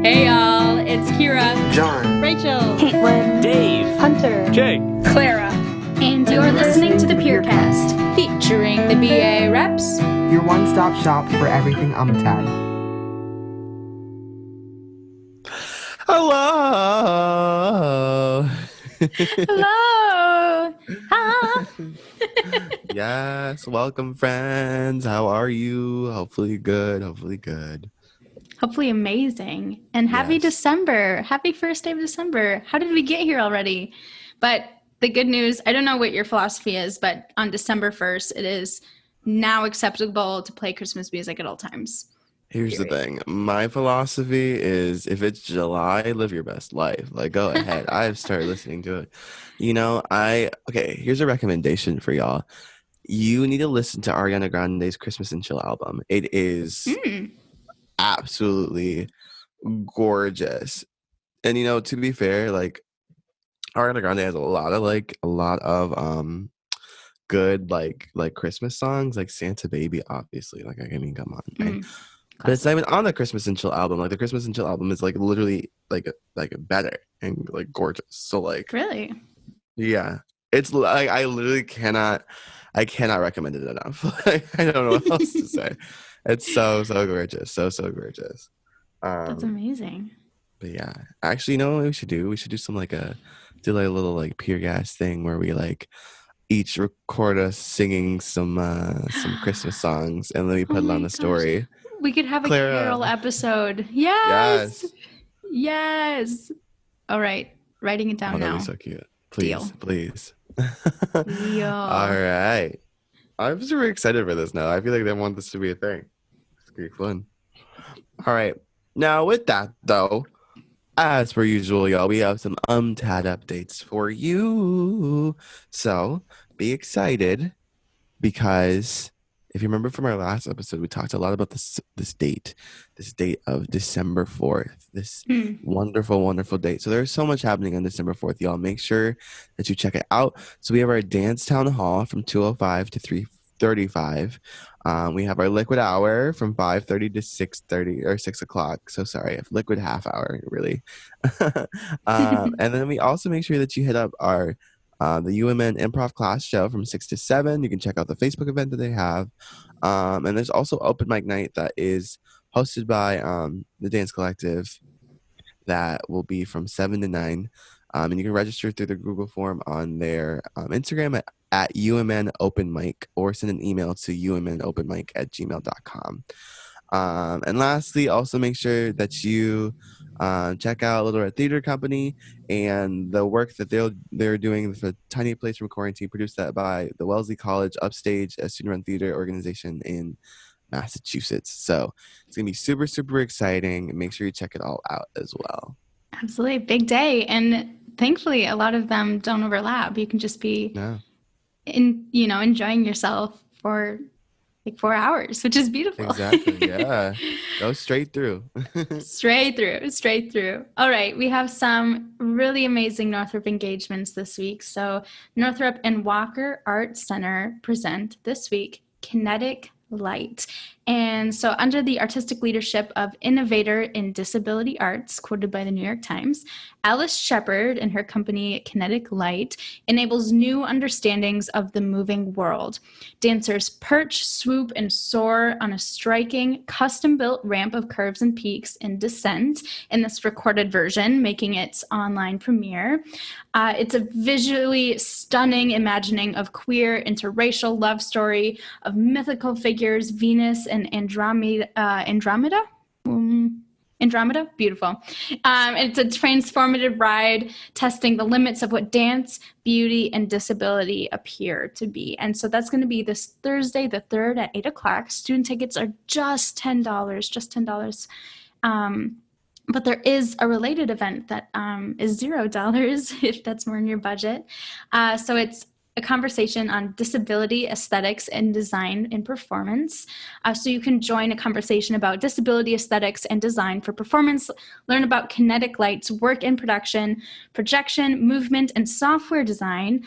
Hey y'all, it's Kira, John, Rachel, Caitlin, Dave, Hunter, Jake, Clara, and you're listening to the Peercast, featuring the BA reps. your one-stop shop for everything UMTAD. Hello. Hello. Hi. Yes, welcome friends. How are you? Hopefully good. Hopefully amazing. And happy Yes. December. Happy first day of December. How did we get here already? But the good news, I don't know what your philosophy is, but on December 1st, it is now acceptable to play Christmas music at all times. Here's the thing. My philosophy is if it's July, live your best life. Like, go ahead. I've started listening to it. Okay, here's a recommendation for y'all. You need to listen to Ariana Grande's Christmas and Chill album. It is absolutely gorgeous. And to be fair, like Ariana Grande has a lot of good like Christmas songs, like Santa Baby, obviously. Like, I mean, come on, right? But it's not even on the Christmas and Chill album. Like, the Christmas and Chill album is like literally like better and like gorgeous. So like, Really? yeah, it's like I cannot recommend it enough. Like, I don't know what else to say. It's so gorgeous, so gorgeous. That's amazing. But yeah, actually, you know what we should do? We should do some do a little like peer gas thing where we like each record us singing some Christmas songs and then we put it on the story. We could have Clara. a Carol episode. Yes. All right. Writing it down now. That'd be so cute. Please. Deal. All right. I'm super excited for this now. I feel like they want this to be a thing. It's gonna be fun. All right. Now with that though, as per usual, y'all, we have some UMTAD updates for you. So be excited because if you remember from our last episode, we talked a lot about this date of December 4th, this wonderful date. So there's so much happening on December 4th, y'all. Make sure that you check it out. So we have our dance town hall from 2:05 to 3:35. We have our liquid hour from 5:30 to 6:30 or 6 o'clock. So sorry, liquid half hour, really. And then we also make sure that you hit up our the UMN improv class show from 6 to 7. You can check out the Facebook event that they have. And there's also open mic night that is hosted by the Dance Collective that will be from 7 to 9. And you can register through the Google form on their Instagram at UMN Open Mic or send an email to umnopenmic@gmail.com. And lastly, also make sure that you check out Little Red Theater Company and the work that they're doing for Tiny Place from Quarantine, produced that by the Wellesley College Upstage, a student-run theater organization in Massachusetts. So it's going to be super exciting. Make sure you check it all out as well. Absolutely. Big day. And thankfully, a lot of them don't overlap. You can just be enjoying yourself for like 4 hours, which is beautiful. Exactly. Yeah. Go straight through. Straight through. All right. We have some really amazing Northrop engagements this week. So Northrop and Walker Art Center present this week Kinetic Light. And so under the artistic leadership of innovator in disability arts, quoted by the New York Times, Alice Shepard and her company Kinetic Light enables new understandings of the moving world. Dancers perch, swoop, and soar on a striking, custom-built ramp of curves and peaks in Descent in this recorded version, making its online premiere. It's a visually stunning imagining of queer interracial love story of mythical figures, Venus and Andromeda. Beautiful. It's a transformative ride testing the limits of what dance, beauty, and disability appear to be. And so that's going to be this Thursday, the 3rd at 8 o'clock. Student tickets are just $10. But there is a related event that is $0 if that's more in your budget. So it's a conversation on disability, aesthetics, and design in performance. So you can join a conversation about disability, aesthetics, and design for performance, learn about Kinetic Light's work in production, projection, movement, and software design.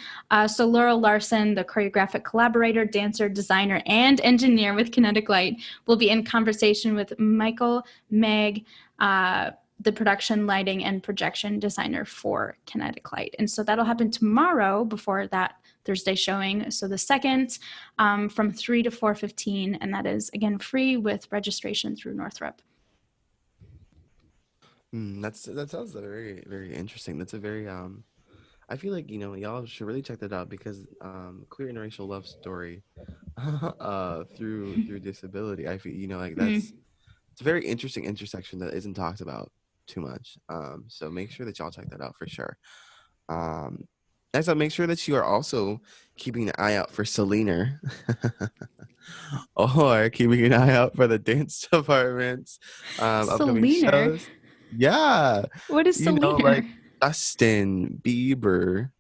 So Laurel Larson, the choreographic collaborator, dancer, designer, and engineer with Kinetic Light, will be in conversation with Michael, Meg, the production, lighting, and projection designer for Kinetic Light. And so that'll happen tomorrow before that Thursday showing. So the 2nd from 3 to 4:15, and that is, again, free with registration through Northrop. That sounds very, very interesting. That's a very I feel like, y'all should really check that out because queer interracial love story through disability. I feel, like it's a very interesting intersection that isn't talked about too much. So make sure that y'all check that out for sure. Next up, make sure that you are also keeping an eye out for Selena or keeping an eye out for the dance department's upcoming Selena? shows. Yeah. What is Selena? Like Justin Bieber.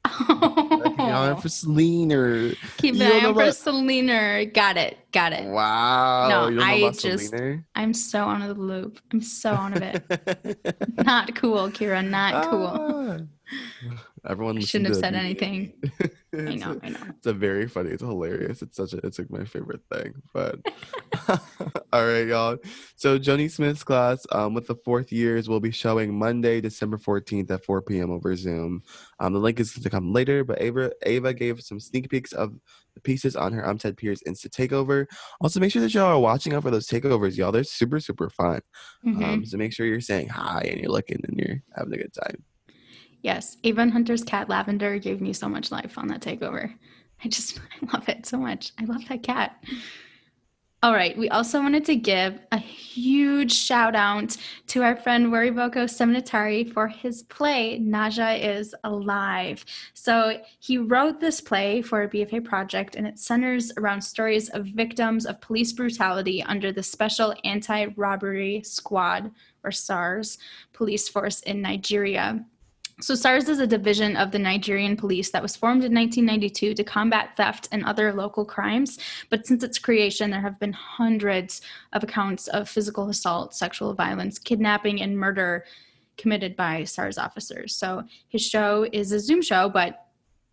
Keep an eye out for Selena. Keep an eye out for Selena. Got it. Wow. No, you don't know about Selena? I'm so out of the loop. I'm so out of it. Not cool, Kira. Not cool. Everyone shouldn't have said anything. I know. It's a very funny. It's hilarious. It's like my favorite thing. But all right, y'all. So Joni Smith's class with the 4th years will be showing Monday, December 14th at 4 p.m. over Zoom. The link is to come later, but Ava gave some sneak peeks of the pieces on her Ted Pierce Insta Takeover. Also, make sure that y'all are watching out for those takeovers, y'all. They're super, super fun. So make sure you're saying hi and you're looking and you're having a good time. Yes, Avon Hunter's cat Lavender gave me so much life on that takeover. I love it so much. I love that cat. All right, we also wanted to give a huge shout out to our friend Wariboko Seminatari for his play, Naja is Alive. So he wrote this play for a BFA project, and it centers around stories of victims of police brutality under the Special Anti-Robbery Squad, or SARS, police force in Nigeria. So SARS is a division of the Nigerian police that was formed in 1992 to combat theft and other local crimes. But since its creation, there have been hundreds of accounts of physical assault, sexual violence, kidnapping, and murder committed by SARS officers. So his show is a Zoom show, but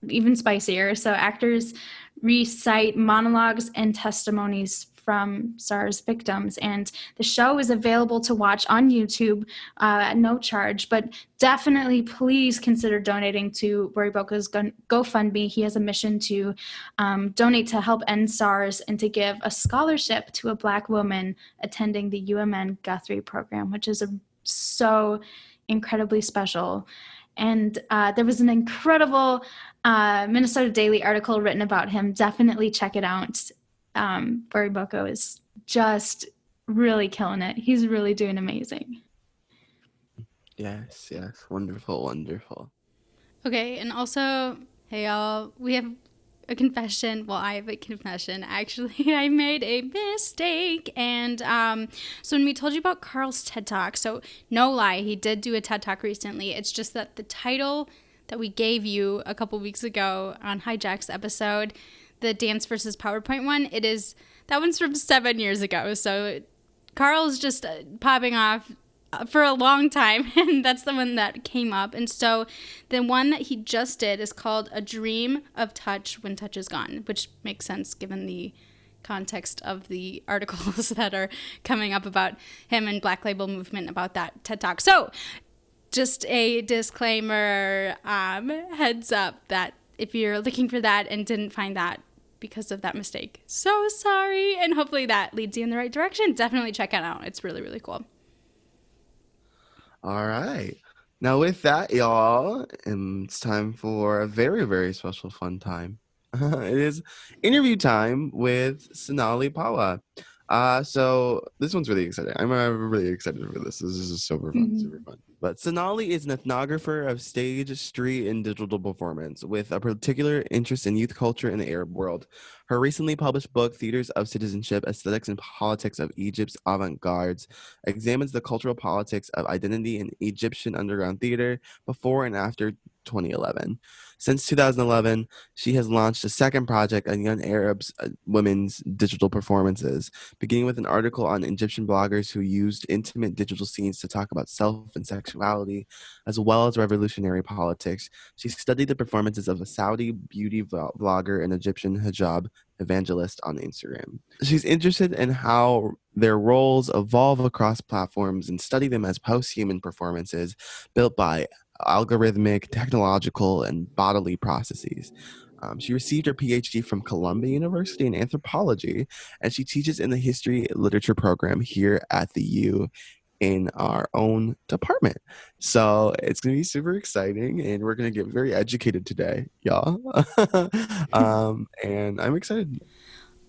even spicier. So actors recite monologues and testimonies from SARS victims, and the show is available to watch on YouTube at no charge. But definitely, please consider donating to Wariboko's GoFundMe. He has a mission to donate to help end SARS and to give a scholarship to a Black woman attending the UMN Guthrie program, which is so incredibly special. And there was an incredible Minnesota Daily article written about him. Definitely check it out. Wariboko is just really killing it. He's really doing amazing. Yes. Wonderful. Okay, and also, hey y'all, we have a confession. Well, I have a confession. Actually, I made a mistake. And so when we told you about Carl's TED Talk, so no lie, he did do a TED Talk recently. It's just that the title that we gave you a couple weeks ago on Hijack's episode, the Dance versus PowerPoint one, that one's from 7 years ago. So Carl's just popping off for a long time, and that's the one that came up. And so the one that he just did is called A Dream of Touch When Touch Is Gone, which makes sense given the context of the articles that are coming up about him and Black Label Movement about that TED Talk. So just a disclaimer, heads up that if you're looking for that and didn't find that because of that mistake, so sorry, and hopefully that leads you in the right direction. Definitely check it out. It's really, really cool. All right. Now with that, y'all, it's time for a very, very special fun time. It is interview time with Sonali Pahwa. So this one's really exciting. I'm really excited for this. This is super fun, super fun. But Sonali is an ethnographer of stage, street, and digital performance with a particular interest in youth culture in the Arab world. Her recently published book, Theaters of Citizenship, Aesthetics and Politics of Egypt's Avant-Gardes, examines the cultural politics of identity in Egyptian underground theater before and after 2011. Since 2011, she has launched a second project on young Arabs' women's digital performances, beginning with an article on Egyptian bloggers who used intimate digital scenes to talk about self and sexuality, as well as revolutionary politics. She studied the performances of a Saudi beauty vlogger and Egyptian hijab evangelist on Instagram. She's interested in how their roles evolve across platforms and study them as post-human performances built by algorithmic, technological, and bodily processes. She received her PhD from Columbia University in anthropology, and she teaches in the history literature program here at the U in our own department. So it's going to be super exciting, and we're going to get very educated today, y'all. And I'm excited.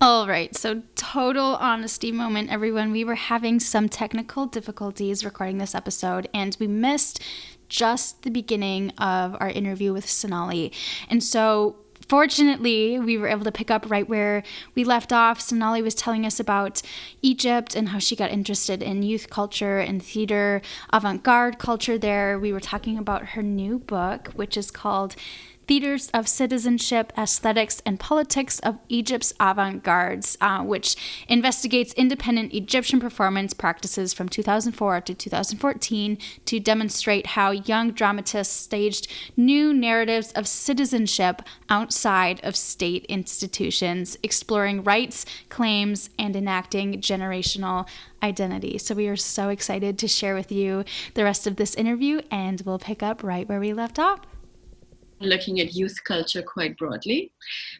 All right, so total honesty moment, everyone. We were having some technical difficulties recording this episode, and we missed just the beginning of our interview with Sonali. And so fortunately, we were able to pick up right where we left off. Sonali was telling us about Egypt and how she got interested in youth culture and theater, avant-garde culture there. We were talking about her new book, which is called Theaters of Citizenship, Aesthetics, and Politics of Egypt's Avant-Gardes, which investigates independent Egyptian performance practices from 2004 to 2014 to demonstrate how young dramatists staged new narratives of citizenship outside of state institutions, exploring rights, claims, and enacting generational identity. So we are so excited to share with you the rest of this interview, and we'll pick up right where we left off. Looking at youth culture quite broadly.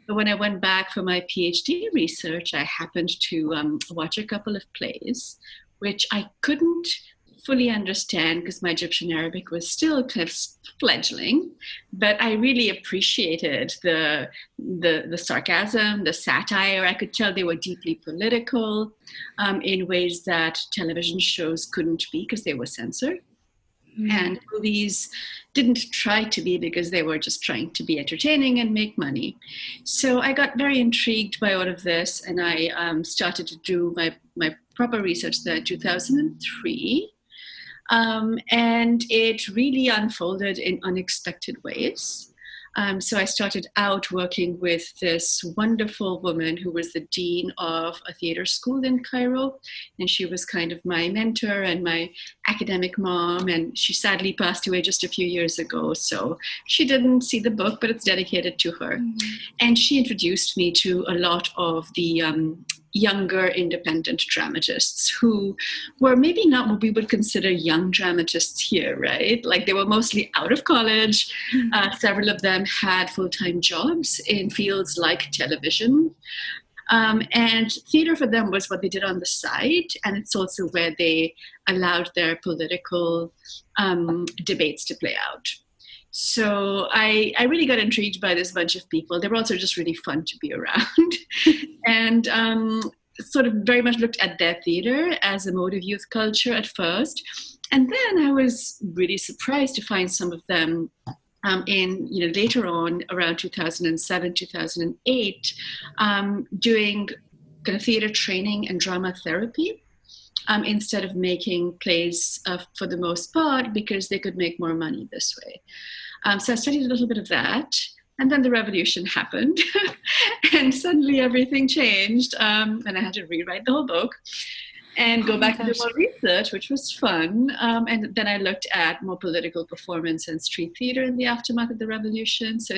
But when I went back for my PhD research, I happened to watch a couple of plays, which I couldn't fully understand because my Egyptian Arabic was still kind of fledgling. But I really appreciated the sarcasm, the satire. I could tell they were deeply political in ways that television shows couldn't be because they were censored. And movies didn't try to be because they were just trying to be entertaining and make money. So I got very intrigued by all of this, and I started to do my proper research there in 2003. And it really unfolded in unexpected ways. So I started out working with this wonderful woman who was the dean of a theater school in Cairo. And she was kind of my mentor and my academic mom. And she sadly passed away just a few years ago. So she didn't see the book, but it's dedicated to her. Mm-hmm. And she introduced me to a lot of the younger independent dramatists who were maybe not what we would consider young dramatists here, right? Like they were mostly out of college. Several of them had full-time jobs in fields like television. And theater for them was what they did on the side. And it's also where they allowed their political debates to play out. So I really got intrigued by this bunch of people. They were also just really fun to be around. And sort of very much looked at their theater as a mode of youth culture at first. And then I was really surprised to find some of them later on, around 2007, 2008, doing kind of theater training and drama therapy. Instead of making plays for the most part because they could make more money this way. So I studied a little bit of that. And then the revolution happened. And suddenly everything changed. And I had to rewrite the whole book and go back to do more research, which was fun. And then I looked at more political performance and street theater in the aftermath of the revolution. So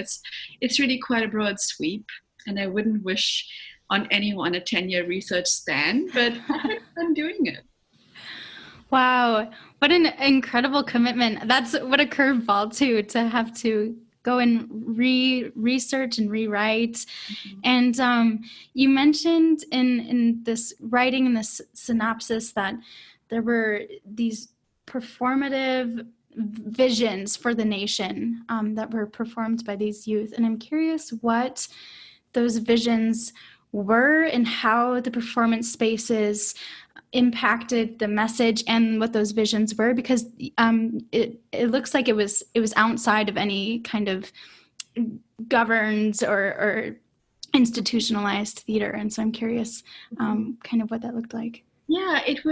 it's really quite a broad sweep. And I wouldn't wish on anyone a 10-year research span, but I'm doing it. Wow. What an incredible commitment. That's what a curveball too, to have to go and research and rewrite. Mm-hmm. And you mentioned in this writing, in this synopsis, that there were these performative visions for the nation that were performed by these youth. And I'm curious what those visions were and how the performance spaces impacted the message and what those visions were, because it looks like it was outside of any kind of governed or institutionalized theater. And so I'm curious kind of what that looked like. Yeah, it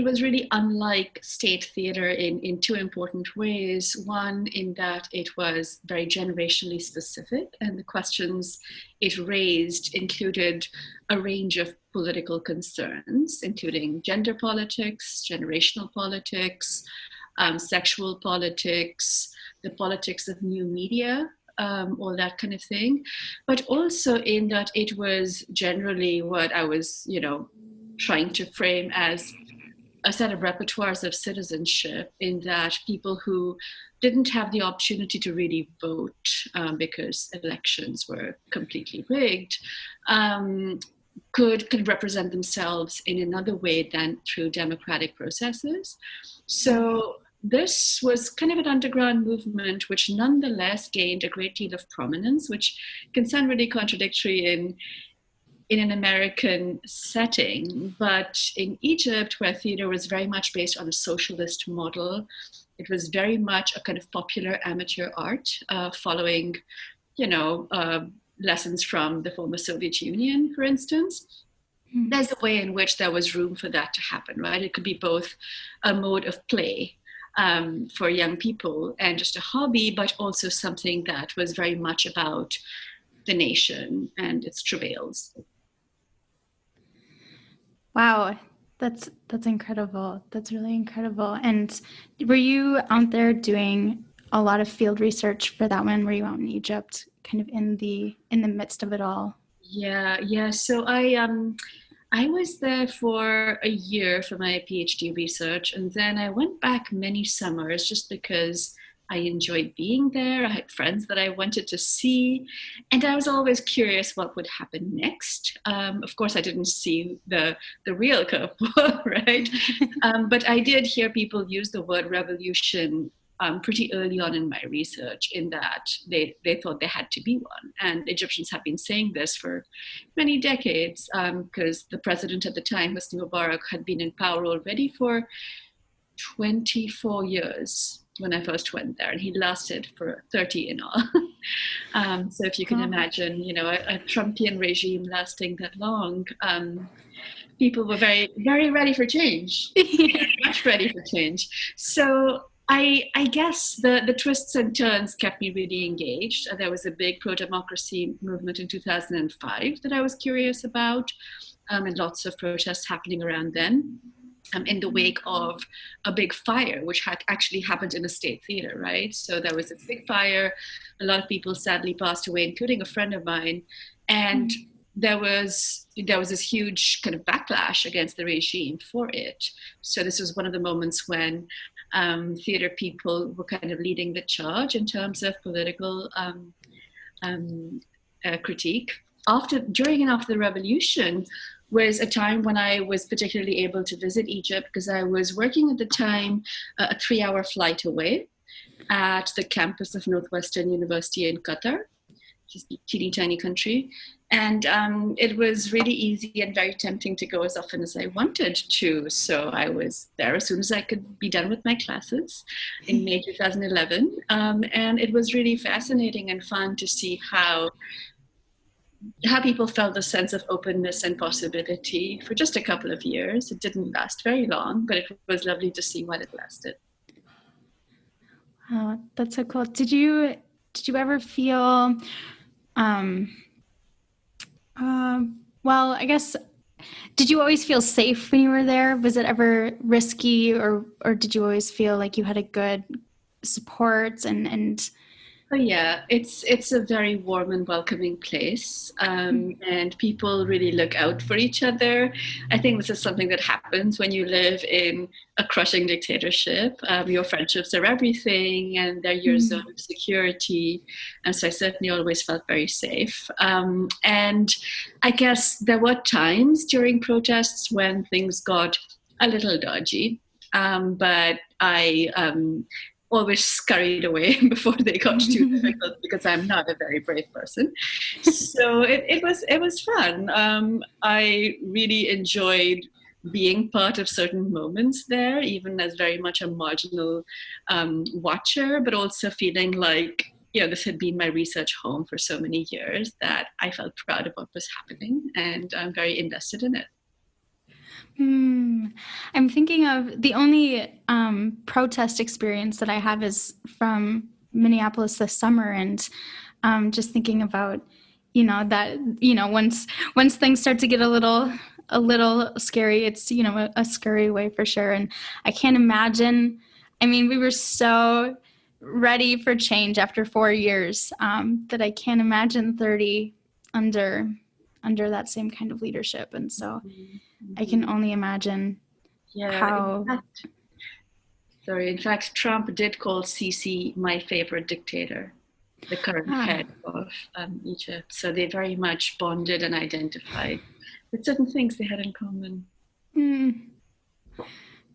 was really unlike state theater in two important ways. One, in that it was very generationally specific, and the questions it raised included a range of political concerns, including gender politics, generational politics, sexual politics, the politics of new media, all that kind of thing, but also in that it was generally what I was, trying to frame as a set of repertoires of citizenship, in that people who didn't have the opportunity to really vote because elections were completely rigged, could represent themselves in another way than through democratic processes. So this was kind of an underground movement, which nonetheless gained a great deal of prominence, which can sound really contradictory in an American setting. But in Egypt, where theater was very much based on a socialist model, it was very much a kind of popular amateur art, following, lessons from the former Soviet Union, for instance. There's a way in which there was room for that to happen, right? It could be both a mode of play for young people and just a hobby, but also something that was very much about the nation and its travails. Wow, that's incredible. That's really incredible. And were you out there doing a lot of field research for that one? Were you out in Egypt, kind of in the midst of it all? Yeah. So I was there for a year for my PhD research, and then I went back many summers just because I enjoyed being there. I had friends that I wanted to see, and I was always curious what would happen next. Of course, I didn't see the real curveball, right? But I did hear people use the word revolution pretty early on in my research, in that they thought there had to be one. And Egyptians have been saying this for many decades, because the president at the time, Hosni Mubarak, had been in power already for 24 years when I first went there, and he lasted for 30 in all. So if you can imagine, a Trumpian regime lasting that long, people were very, very ready for change, very much ready for change. So I guess the twists and turns kept me really engaged. There was a big pro-democracy movement in 2005 that I was curious about, and lots of protests happening around then. In the wake of a big fire, which had actually happened in a state theater, right? So there was a big fire. A lot of people sadly passed away, including a friend of mine. And there was this huge kind of backlash against the regime for it. So this was one of the moments when theater people were kind of leading the charge in terms of political critique. During and after the revolution was a time when I was particularly able to visit Egypt, because I was working at the time a 3-hour flight away at the campus of Northwestern University in Qatar, just a teeny tiny country. And it was really easy and very tempting to go as often as I wanted to. So I was there as soon as I could be done with my classes in May 2011. And it was really fascinating and fun to see how people felt a sense of openness and possibility for just a couple of years. It didn't last very long, but it was lovely to see while it lasted. Oh, that's so cool. Did you ever feel, well, I guess, did you always feel safe when you were there? Was it ever risky, or did you always feel like you had a good support and Oh yeah, it's a very warm and welcoming place, and people really look out for each other. I think this is something that happens when you live in a crushing dictatorship. Your friendships are everything, and they're your zone of security. And so I certainly always felt very safe. And I guess there were times during protests when things got a little dodgy, but I always scurried away before they got too difficult, because I'm not a very brave person. So it was fun. I really enjoyed being part of certain moments there, even as very much a marginal watcher, but also feeling like, this had been my research home for so many years that I felt proud of what was happening, and I'm very invested in it. I'm thinking of the only protest experience that I have is from Minneapolis this summer, and just thinking about, that once things start to get a little scary, it's a scary way for sure. And I can't imagine. I mean, we were so ready for change after 4 years, that I can't imagine 30 under that same kind of leadership. And so I can only imagine how. In fact, Trump did call Sisi my favorite dictator, the current head of Egypt. So they very much bonded and identified with certain things they had in common.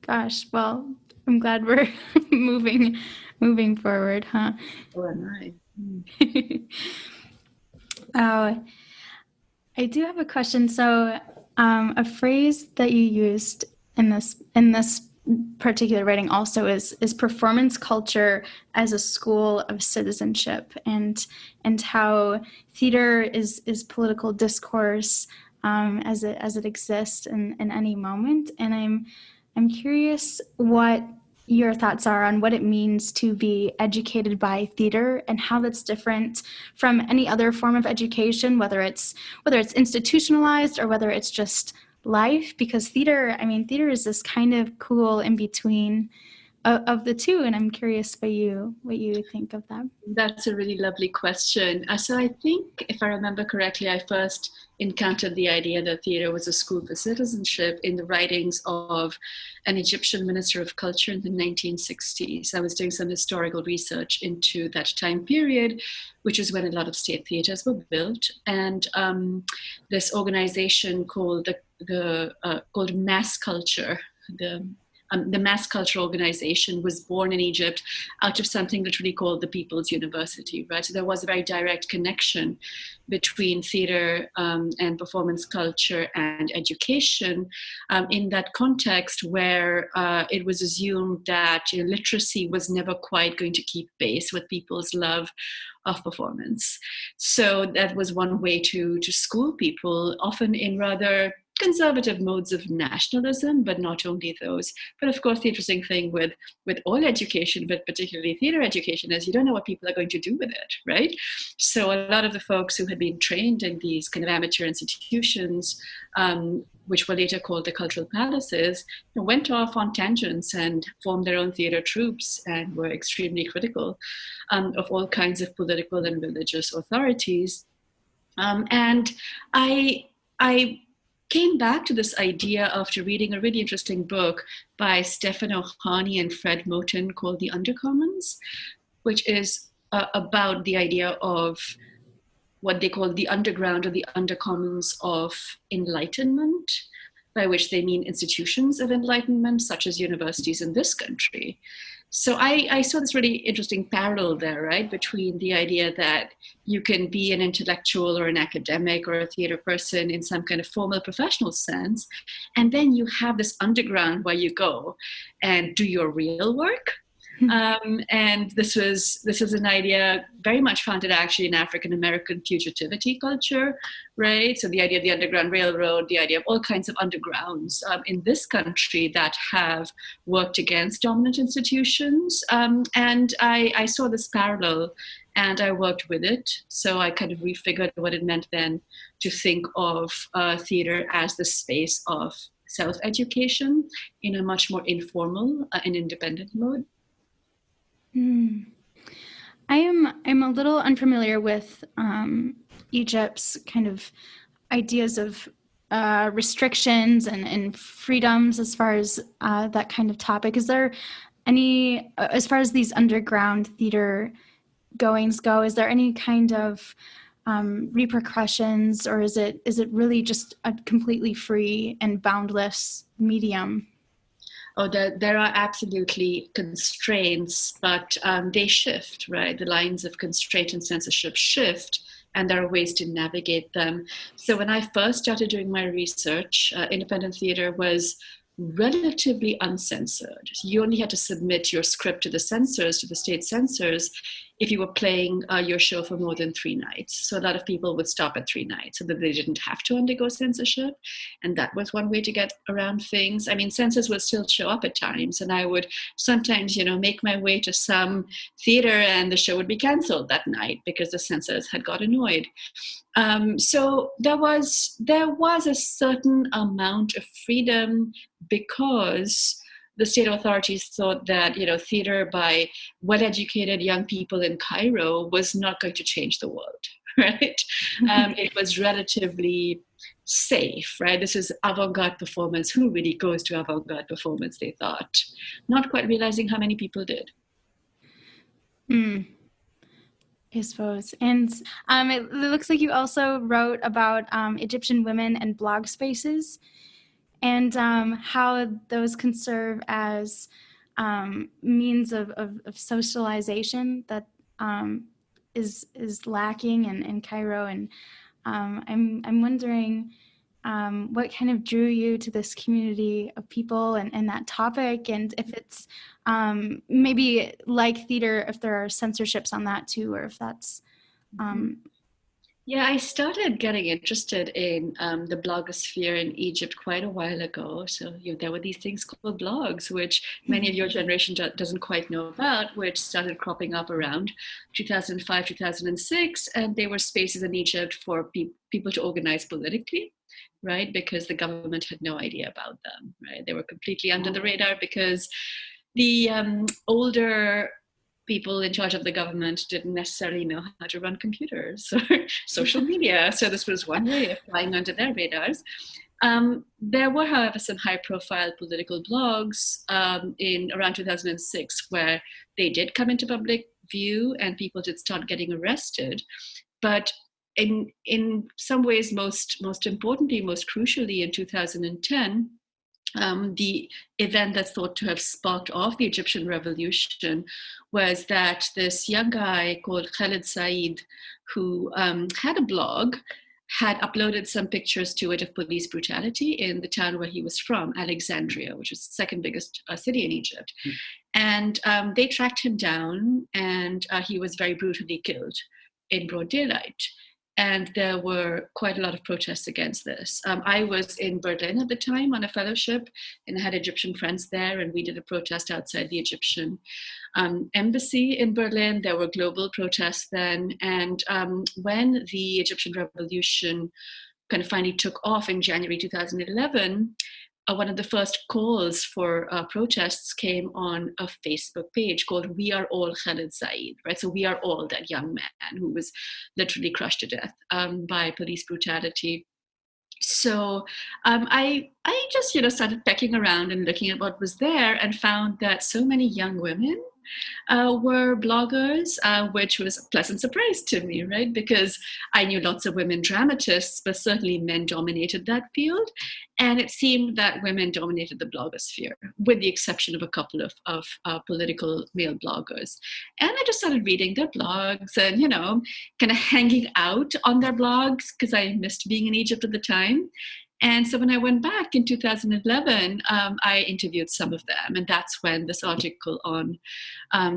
Gosh, well, I'm glad we're moving forward, huh? Oh, and I do have a question. So, a phrase that you used in this particular writing also is performance culture as a school of citizenship, and how theater is political discourse as it exists in any moment. And I'm curious what your thoughts are on what it means to be educated by theater and how that's different from any other form of education, whether it's institutionalized or whether it's just life, because theater is this kind of cool in between of the two, and I'm curious what you think of that. That's a really lovely question. So I think, if I remember correctly, I first encountered the idea that theater was a school for citizenship in the writings of an Egyptian minister of culture in the 1960s. I was doing some historical research into that time period, which is when a lot of state theaters were built. And this organization called called Mass Culture, the Mass Culture Organization, was born in Egypt out of something literally called the People's University, right? So there was a very direct connection between theater and performance culture and education in that context where it was assumed that literacy was never quite going to keep pace with people's love of performance. So that was one way to school people, often in rather conservative modes of nationalism, but not only those. But of course, the interesting thing with all education, but particularly theater education, is you don't know what people are going to do with it, right? So a lot of the folks who had been trained in these kind of amateur institutions, which were later called the cultural palaces, went off on tangents and formed their own theater troupes and were extremely critical of all kinds of political and religious authorities. And I came back to this idea after reading a really interesting book by Stefano Hani and Fred Moten called The Undercommons, which is about the idea of what they call the underground or the undercommons of enlightenment, by which they mean institutions of enlightenment, such as universities in this country. So I saw this really interesting parallel there, right, between the idea that you can be an intellectual or an academic or a theater person in some kind of formal professional sense, and then you have this underground where you go and do your real work. And this is an idea very much founded actually in African American fugitivity culture, right? So the idea of the Underground Railroad, the idea of all kinds of undergrounds in this country that have worked against dominant institutions. And I saw this parallel and I worked with it. So I kind of refigured what it meant then to think of theater as the space of self-education in a much more informal and independent mode. I'm a little unfamiliar with Egypt's kind of ideas of restrictions and freedoms as far as that kind of topic. Is there any, as far as these underground theater goings go, is there any kind of repercussions, or is it really just a completely free and boundless medium? Oh, there are absolutely constraints, but they shift, right? The lines of constraint and censorship shift, and there are ways to navigate them. So when I first started doing my research, independent theater was relatively uncensored. You only had to submit your script to the censors, to the state censors, if you were playing your show for more than 3 nights. So a lot of people would stop at 3 nights so that they didn't have to undergo censorship. And that was one way to get around things. I mean, censors would still show up at times, and I would sometimes, make my way to some theater and the show would be canceled that night because the censors had got annoyed. So there was a certain amount of freedom because the state authorities thought that, theater by well-educated young people in Cairo was not going to change the world, right? It was relatively safe, right? This is avant-garde performance. Who really goes to avant-garde performance, they thought, not quite realizing how many people did. I suppose. And it looks like you also wrote about Egyptian women and blog spaces, and how those can serve as means of socialization that is lacking in Cairo. And I'm wondering what kind of drew you to this community of people and that topic, and if it's maybe like theater, if there are censorships on that too, or if that's Yeah, I started getting interested in the blogosphere in Egypt quite a while ago. So there were these things called blogs, which many of your generation doesn't quite know about, which started cropping up around 2005, 2006. And they were spaces in Egypt for people to organize politically, right? Because the government had no idea about them, right? They were completely under the radar because the older people in charge of the government didn't necessarily know how to run computers or social media. So this was one way of flying under their radars. There were, however, some high-profile political blogs in around 2006 where they did come into public view and people did start getting arrested. But in some ways, most importantly, most crucially, in 2010, the event that's thought to have sparked off the Egyptian revolution was that this young guy called Khaled Said, who had a blog, had uploaded some pictures to it of police brutality in the town where he was from, Alexandria, which is the second biggest city in Egypt. And they tracked him down, and he was very brutally killed in broad daylight. And there were quite a lot of protests against this. I was in Berlin at the time on a fellowship, and I had Egyptian friends there, and we did a protest outside the Egyptian embassy in Berlin. There were global protests then. And when the Egyptian revolution kind of finally took off in January 2011, one of the first calls for protests came on a Facebook page called We Are All Khaled Said, right? So we are all that young man who was literally crushed to death by police brutality. So I just, started pecking around and looking at what was there and found that so many young women were bloggers, which was a pleasant surprise to me, right? Because I knew lots of women dramatists, but certainly men dominated that field. And it seemed that women dominated the blogosphere, with the exception of a couple of political male bloggers. And I just started reading their blogs and, kind of hanging out on their blogs because I missed being in Egypt at the time. And so when I went back in 2011, I interviewed some of them. And that's when this article on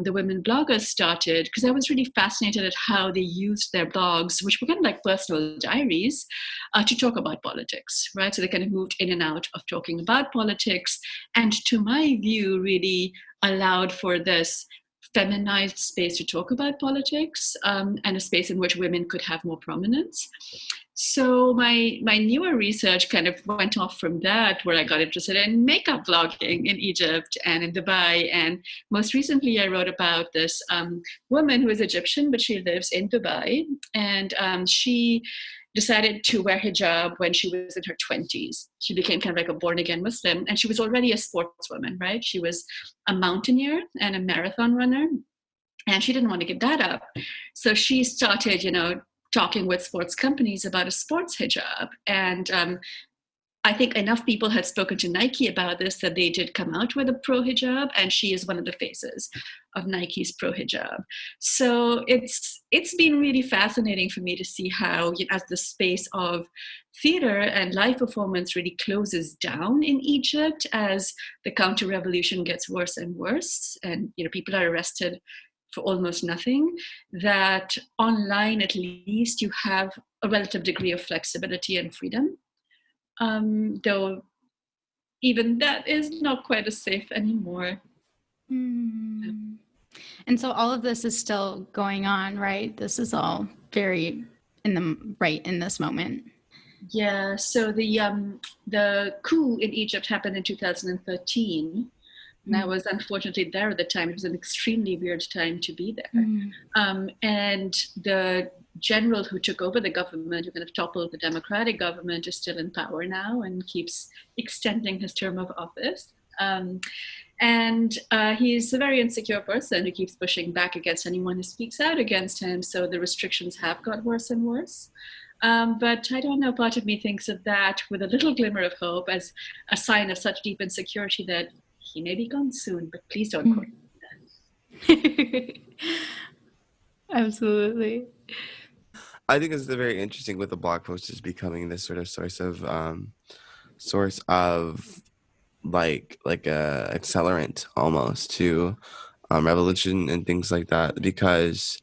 the women bloggers started, because I was really fascinated at how they used their blogs, which were kind of like personal diaries, to talk about politics, right? So they kind of moved in and out of talking about politics. And to my view, really allowed for this feminized space to talk about politics, and a space in which women could have more prominence. So my newer research kind of went off from that, where I got interested in makeup vlogging in Egypt and in Dubai. And most recently, I wrote about this woman who is Egyptian, but she lives in Dubai. And she decided to wear hijab when she was in her 20s. She became kind of like a born-again Muslim. And she was already a sportswoman, right? She was a mountaineer and a marathon runner. And she didn't want to give that up. So she started, talking with sports companies about a sports hijab. And I think enough people had spoken to Nike about this that they did come out with a pro hijab, and she is one of the faces of Nike's pro hijab. So it's been really fascinating for me to see how, as the space of theater and live performance really closes down in Egypt as the counter-revolution gets worse and worse, and people are arrested for almost nothing, that online at least you have a relative degree of flexibility and freedom. Though even that is not quite as safe anymore. And so all of this is still going on, right? This is all very in this moment. Yeah, so the coup in Egypt happened in 2013, And I was unfortunately there at the time. It was an extremely weird time to be there. And the general who took over the government, who kind of toppled the Democratic government, is still in power now and keeps extending his term of office. And he's a very insecure person who keeps pushing back against anyone who speaks out against him. So the restrictions have got worse and worse. But I don't know, part of me thinks of that with a little glimmer of hope as a sign of such deep insecurity that he may be gone soon, but please don't quote that. Absolutely. I think it's very interesting with the blog post is becoming this sort of source of like a accelerant almost to revolution and things like that, because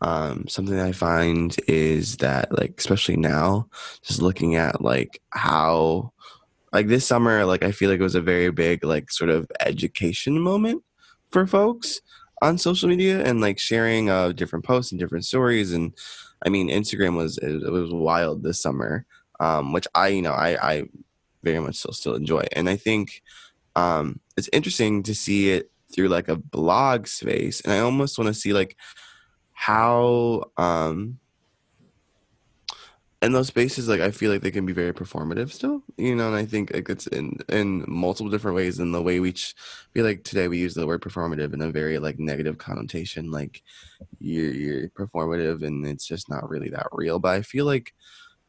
something that I find is that, like, especially now, just looking at like how, like, this summer, like, I feel like it was a very big like sort of education moment for folks on social media and like sharing different posts and different stories. And I mean, Instagram was wild this summer, which I very much still enjoy. And I think it's interesting to see it through like a blog space. And I almost want to see like how in those spaces, like, I feel like they can be very performative still, and I think like it's in multiple different ways. And the way we feel like today we use the word performative in a very like negative connotation, like you're performative and it's just not really that real. But I feel like,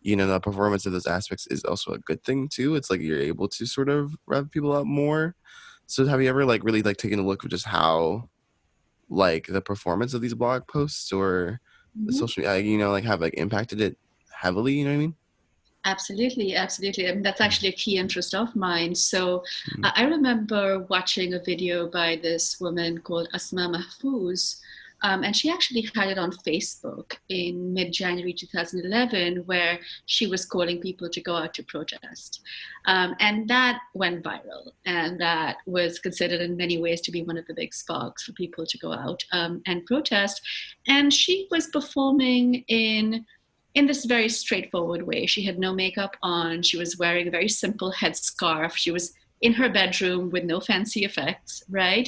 the performance of those aspects is also a good thing too. It's like you're able to sort of rev people up more. So have you ever like really like taken a look at just how like the performance of these blog posts or the social media, like have like impacted it heavily, you know what I mean? Absolutely. I mean, that's actually a key interest of mine. So I remember watching a video by this woman called Asma Mahfouz, and she actually had it on Facebook in mid-January 2011, where she was calling people to go out to protest. And that went viral. And that was considered in many ways to be one of the big sparks for people to go out and protest. And she was performing in this very straightforward way. She had no makeup on. She was wearing a very simple headscarf. She was in her bedroom with no fancy effects, right?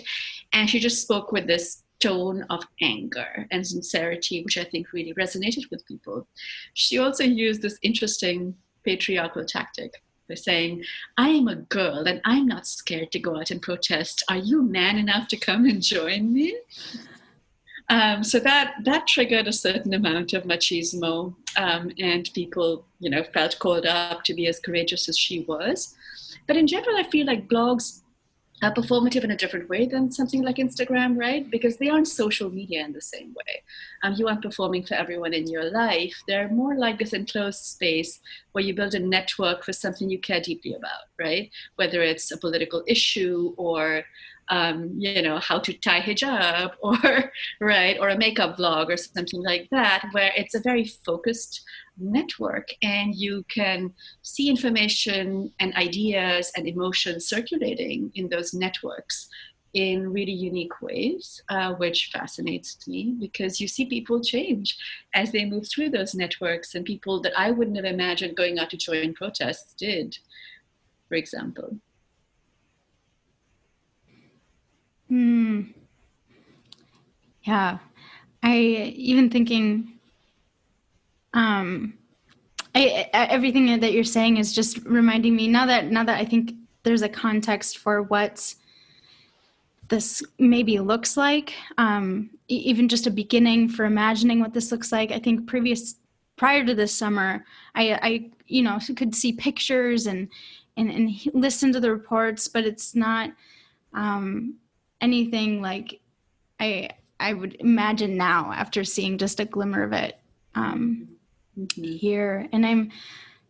And she just spoke with this tone of anger and sincerity, which I think really resonated with people. She also used this interesting patriarchal tactic by saying, I am a girl and I'm not scared to go out and protest. Are you man enough to come and join me? So that triggered a certain amount of machismo, and people, felt called up to be as courageous as she was. But in general, I feel like blogs are performative in a different way than something like Instagram, right? Because they aren't social media in the same way. You aren't performing for everyone in your life. They're more like this enclosed space where you build a network for something you care deeply about, right? Whether it's a political issue or how to tie hijab or a makeup vlog or something like that, where it's a very focused network and you can see information and ideas and emotions circulating in those networks in really unique ways, which fascinates me because you see people change as they move through those networks, and people that I wouldn't have imagined going out to join protests did, for example. Yeah, I even thinking, everything that you're saying is just reminding me now that I think there's a context for what this maybe looks like, even just a beginning for imagining what this looks like. I think prior to this summer, I could see pictures and listen to the reports, but it's not anything like I would imagine now after seeing just a glimmer of it here. And I'm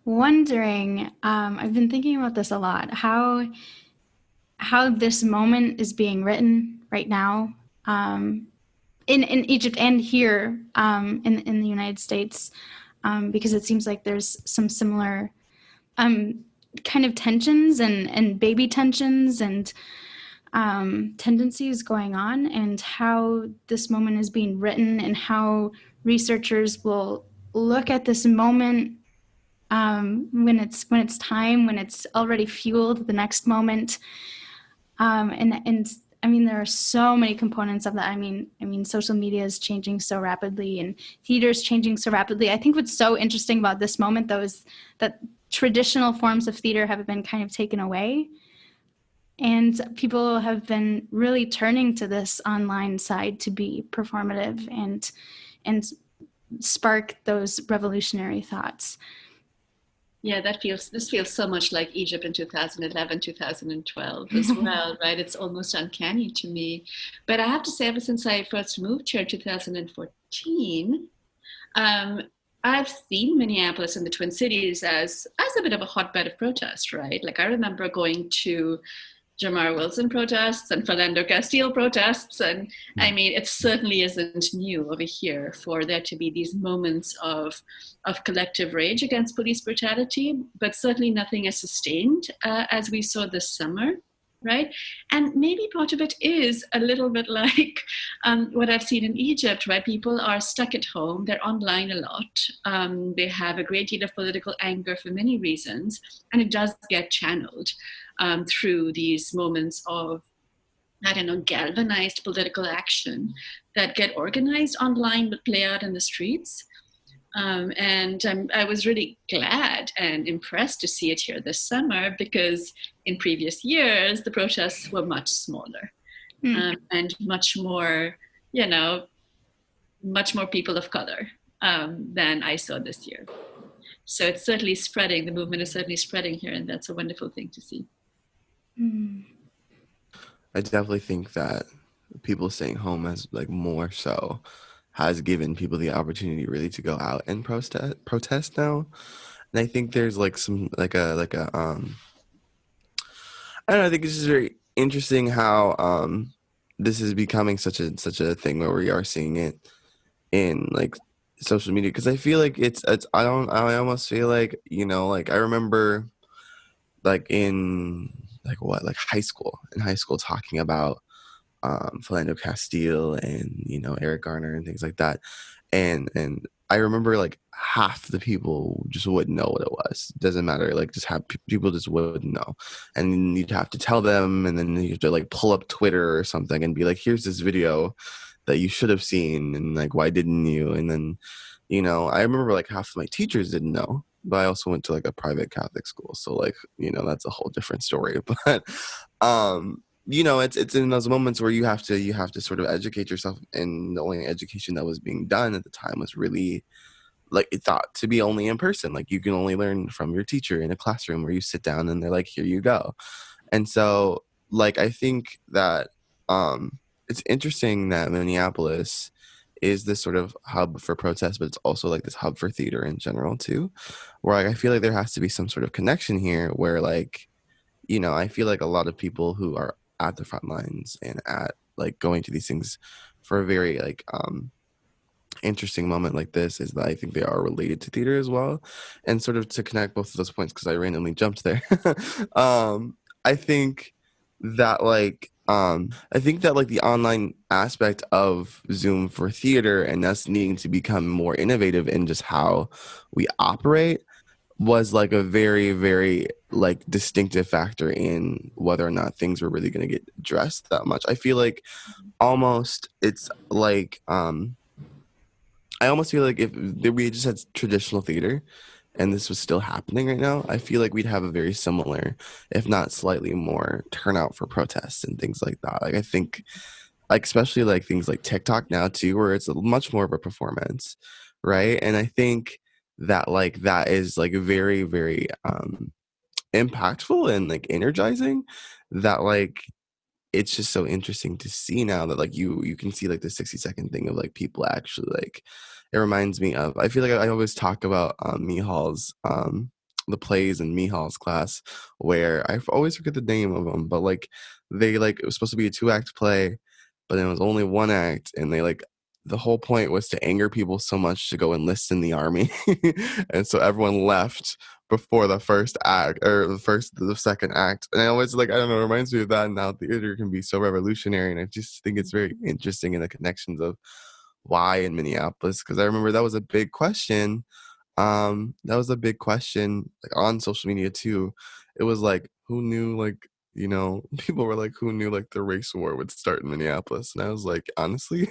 wondering, I've been thinking about this a lot, how this moment is being written right now in Egypt and here in the United States, because it seems like there's some similar kind of tensions and baby tensions and tendencies going on, and how this moment is being written and how researchers will look at this moment when it's time, when it's already fueled the next moment, And I mean, there are so many components of that. I mean, social media is changing so rapidly, and theater is changing so rapidly. I think what's so interesting about this moment, though, is that traditional forms of theater have been kind of taken away, and people have been really turning to this online side to be performative and spark those revolutionary thoughts. Yeah, this feels so much like Egypt in 2011, 2012 as well, right? It's almost uncanny to me. But I have to say, ever since I first moved here in 2014, um, I've seen Minneapolis and the Twin Cities as a bit of a hotbed of protest, right? Like I remember going to Jamar Wilson protests and Philando Castile protests. And I mean, it certainly isn't new over here for there to be these moments of collective rage against police brutality, but certainly nothing as sustained as we saw this summer. Right. And maybe part of it is a little bit like what I've seen in Egypt, right? People are stuck at home, they're online a lot, they have a great deal of political anger for many reasons, and it does get channeled through these moments of, I don't know, galvanized political action that get organized online but play out in the streets. I was really glad and impressed to see it here this summer because in previous years, the protests were much smaller and much more, you know, much more people of color than I saw this year. So it's certainly spreading. The movement is certainly spreading here, and that's a wonderful thing to see. I definitely think that people staying home has like more so has given people the opportunity really to go out and protest now. And I think there's like some I don't know, I think it's just very interesting how this is becoming such a thing where we are seeing it in like social media, because I feel like it's I almost feel like, you know, like I remember like in like high school talking about Philando Castile and, you know, Eric Garner and things like that, and I remember like half the people just wouldn't know what it was. Doesn't matter, like just have people just wouldn't know, and then you'd have to tell them, and then you have to like pull up Twitter or something and be like, here's this video that you should have seen, and like why didn't you? And then, you know, I remember like half of my teachers didn't know, but I also went to like a private Catholic school, so like, you know, that's a whole different story. But you know, it's in those moments where you have to sort of educate yourself, and the only education that was being done at the time was really like it thought to be only in person. Like you can only learn from your teacher in a classroom where you sit down and they're like, here you go. And so like I think that it's interesting that Minneapolis is this sort of hub for protest, but it's also like this hub for theater in general too, where like, I feel like there has to be some sort of connection here where like, you know, I feel like a lot of people who are at the front lines and at like going to these things for a very like interesting moment like this is that I think they are related to theater as well. And sort of to connect both of those points, because I randomly jumped there. I think that like the online aspect of Zoom for theater and us needing to become more innovative in just how we operate was like a very, very like distinctive factor in whether or not things were really going to get addressed that much. I feel like almost it's like I almost feel like if we just had traditional theater and this was still happening right now, I feel like we'd have a very similar, if not slightly more, turnout for protests and things like that. Like I think, like especially like things like TikTok now too, where it's much more of a performance, right? And I think that like that is like very, very impactful and like energizing. That like it's just so interesting to see now that like you can see like the 60-second thing of like people actually like it reminds me of, I feel like I always talk about Mihal's the plays in Mihal's class, where I always forget the name of them, but like they like it was supposed to be a 2-act play, but it was only 1 act, and they like the whole point was to anger people so much to go enlist in the army. And so everyone left before the first act or the second act. And I always like, I don't know, it reminds me of that, and how theater can be so revolutionary. And I just think it's very interesting in the connections of why in Minneapolis, because I remember that was a big question. That was a big question like on social media too. It was like, who knew like people were like, who knew like the race war would start in Minneapolis? And I was like, honestly,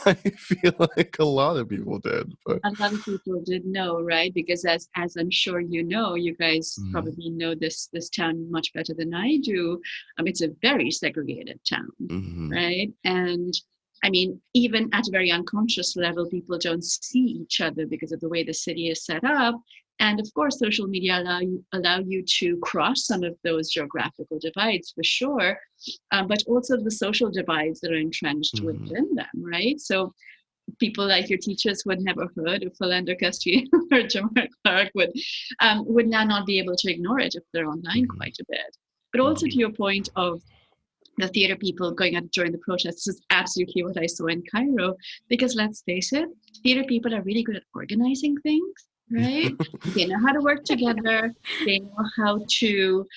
I feel like a lot of people did. But A lot of people did know, right? Because as I'm sure you know, you guys Mhm. probably know this town much better than I do. It's a very segregated town, Mhm. right? And I mean, even at a very unconscious level, people don't see each other because of the way the city is set up. And of course, social media allow you to cross some of those geographical divides for sure, but also the social divides that are entrenched Mhm. within them, right? So people like your teachers who had never heard of Philando Castile or Jamar Clark would now not be able to ignore it if they're online Mhm. quite a bit. But also Mhm. to your point of the theater people going out during the protests is absolutely what I saw in Cairo. Because let's face it, theater people are really good at organizing things, right? They know how to work together. They know how to,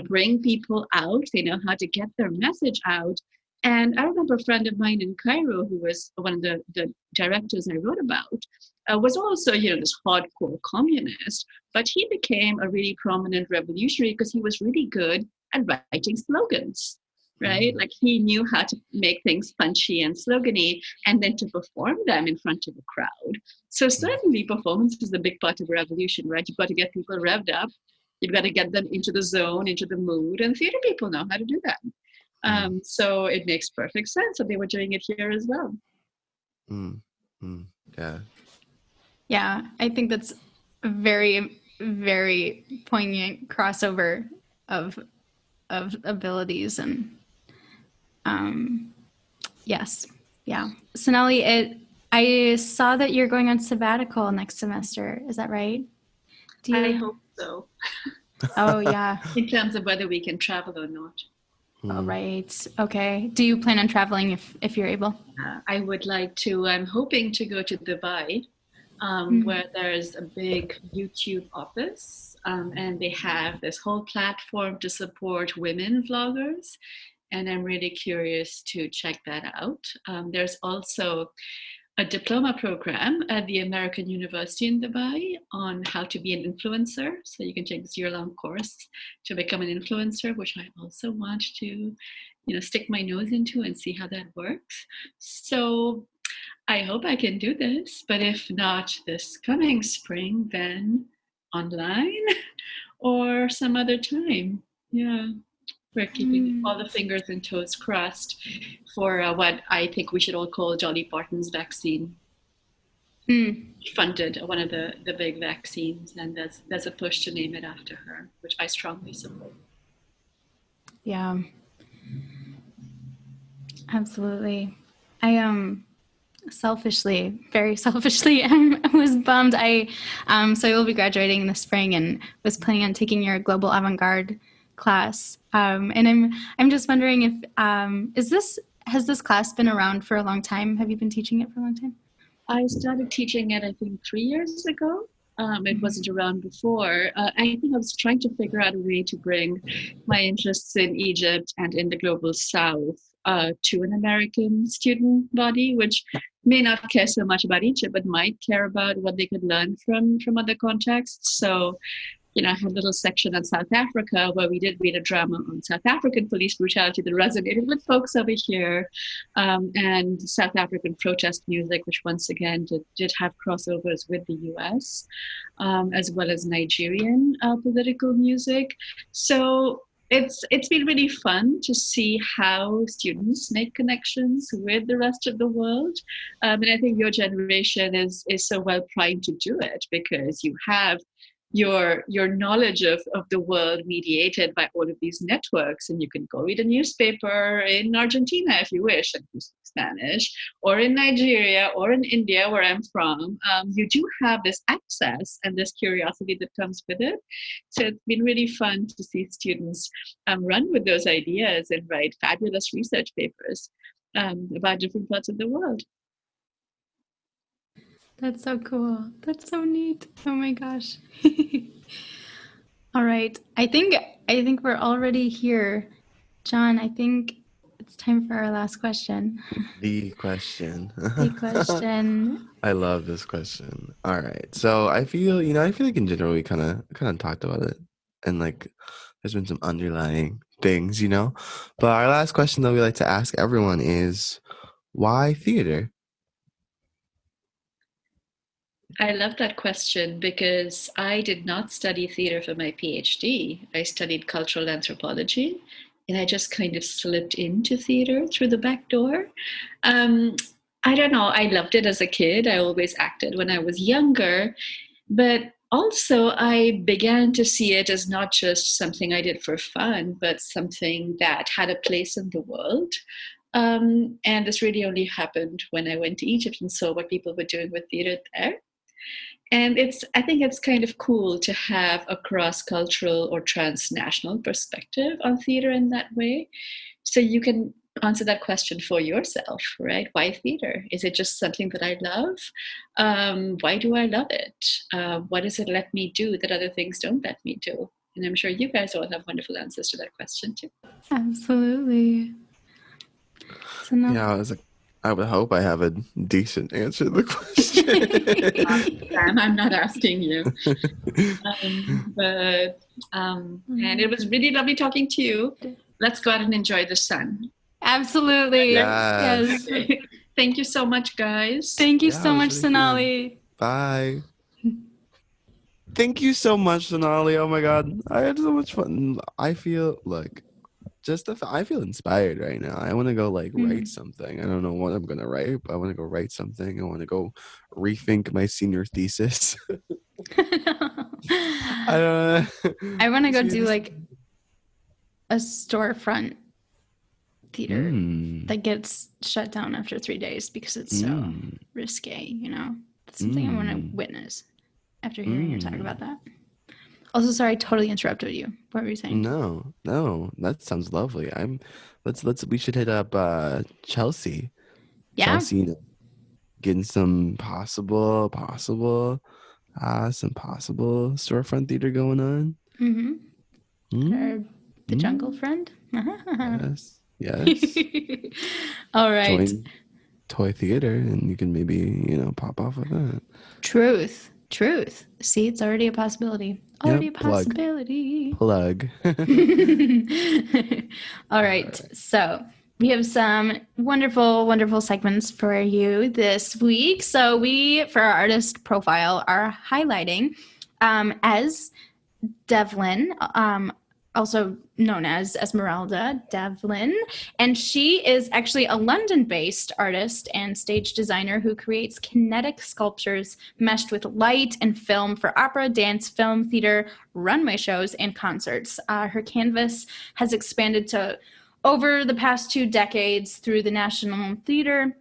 bring people out. They know how to get their message out. And I remember a friend of mine in Cairo who was one of the directors I wrote about, was also, this hardcore communist, but he became a really prominent revolutionary because he was really good at writing slogans, right? Mhm. Like he knew how to make things punchy and slogany and then to perform them in front of a crowd. So certainly performance is a big part of a revolution, right? You've got to get people revved up. You've got to get them into the zone, into the mood, and theater people know how to do that. Mhm. So it makes perfect sense that they were doing it here as well. Mhm. Mhm. Yeah. Yeah, I think that's a very, very poignant crossover of abilities and yes, yeah. Sonali, I saw that you're going on sabbatical next semester. Is that right? Do I you? hope so, Oh yeah. in terms of whether we can travel or not. All Mhm. right. Okay. Do you plan on traveling if you're able? I would like to, I'm hoping to go to Dubai, where there's a big YouTube office, and they have this whole platform to support women vloggers. And I'm really curious to check that out. There's also a diploma program at the American University in Dubai on how to be an influencer. So you can take this year-long course to become an influencer, which I also want to, stick my nose into and see how that works. So I hope I can do this, but if not this coming spring, then online or some other time. Yeah, we're keeping all the fingers and toes crossed for what I think we should all call Dolly Parton's vaccine. Funded one of the big vaccines, and there's a push to name it after her, which I strongly support. Yeah, absolutely. I selfishly, very selfishly, I was bummed. So I will be graduating in the spring and was planning on taking your global avant-garde class. And I'm just wondering if has this class been around for a long time? Have you been teaching it for a long time? I started teaching it, I think, 3 years ago. It wasn't around before. I think I was trying to figure out a way to bring my interests in Egypt and in the global South to an American student body, which may not care so much about Egypt, but might care about what they could learn from other contexts. So I had a little section on South Africa where we did read a drama on South African police brutality that resonated with folks over here, and South African protest music, which once again did have crossovers with the US, as well as Nigerian political music. So it's been really fun to see how students make connections with the rest of the world, and I think your generation is so well primed to do it because you have your knowledge of the world mediated by all of these networks, and you can go read a newspaper in Argentina if you wish and you speak Spanish, or in Nigeria or in India where I'm from. You do have this access and this curiosity that comes with it. So it's been really fun to see students run with those ideas and write fabulous research papers about different parts of the world. That's so cool. That's so neat. Oh my gosh. All right. I think we're already here. John, I think it's time for our last question. The question. The question. I love this question. All right. So I feel like in general we kind of talked about it, and like there's been some underlying things, you know. But our last question that we like to ask everyone is, why theater? I love that question because I did not study theater for my PhD. I studied cultural anthropology, and I just kind of slipped into theater through the back door. Um, I don't know. I loved it as a kid. I always acted when I was younger, but also I began to see it as not just something I did for fun, but something that had a place in the world. And this really only happened when I went to Egypt and saw what people were doing with theater there. And I think it's kind of cool to have a cross-cultural or transnational perspective on theater in that way. So you can answer that question for yourself, right? Why theater? Is it just something that I love? Why do I love it? What does it let me do that other things don't let me do? And I'm sure you guys all have wonderful answers to that question too. Absolutely. So now, Yeah, I would hope I have a decent answer to the question. Sam, I'm not asking you. And it was really lovely talking to you. Let's go out and enjoy the sun. absolutely. Yes. Yes. Thank you so much, guys. Thank you Yeah, so it was much, really Sonali. Bye. Thank you so much, Sonali. Oh my God, I had so much fun. I feel like I feel inspired right now. I want to go write something. I don't know what I'm gonna write, but I want to go write something. I want to go rethink my senior thesis. I don't. I want to go do like a storefront theater that gets shut down after 3 days because it's so risque, you know? That's something I want to witness after hearing you talk about that. Also, sorry, I totally interrupted you. What were you saying? No, that sounds lovely. We should hit up Chelsea. Yeah. Chelsea, you know, getting some possible storefront theater going on. Or the jungle friend. Yes. All right. Join Toy Theater, and you can maybe pop off with that. Truth. See, it's already a possibility. Already a possibility. Plug. All right. So we have some wonderful, wonderful segments for you this week. So we, for our artist profile, are highlighting as Devlin, also known as Esmeralda Devlin. And she is actually a London-based artist and stage designer who creates kinetic sculptures meshed with light and film for opera, dance, film, theater, runway shows, and concerts. Her canvas has expanded to over the past 2 decades through the National Theatre,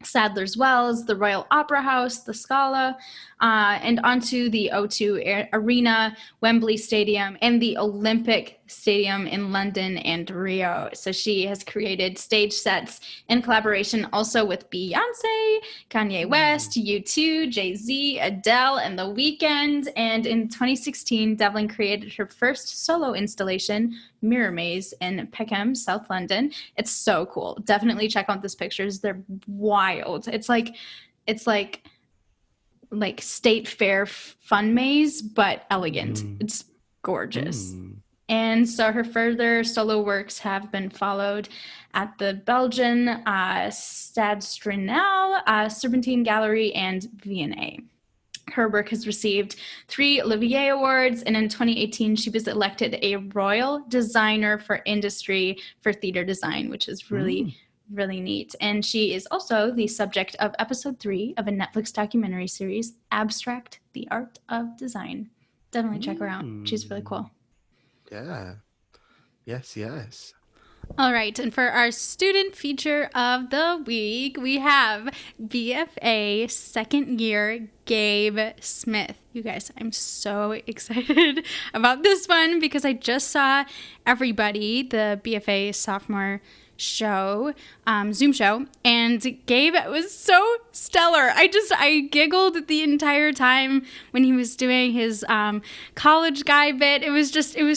Sadler's Wells, the Royal Opera House, the Scala, and onto the O2 Arena, Wembley Stadium, and the Olympic Stadium in London and Rio. So she has created stage sets in collaboration also with Beyonce, Kanye West, U2, Jay-Z, Adele, and The Weeknd. And in 2016, Devlin created her first solo installation, Mirror Maze, in Peckham, South London. It's so cool. Definitely check out these pictures. They're wild. It's like State Fair fun maze, but elegant. It's gorgeous. And so her further solo works have been followed at the Belgian Stade Strinel, Serpentine Gallery, and V&A. Her work has received 3 Olivier Awards, and in 2018, she was elected a Royal Designer for Industry for Theater Design, which is really neat. And she is also the subject of episode 3 of a Netflix documentary series, Abstract: The Art of Design. Definitely check her out. She's really cool. Yeah. Yes. All right, and for our student feature of the week, we have BFA second year Gabe Smith. You guys, I'm so excited about this one because I just saw Everybody, the BFA sophomore show, Zoom show, and Gabe was so stellar. I giggled the entire time when he was doing his college guy bit. It was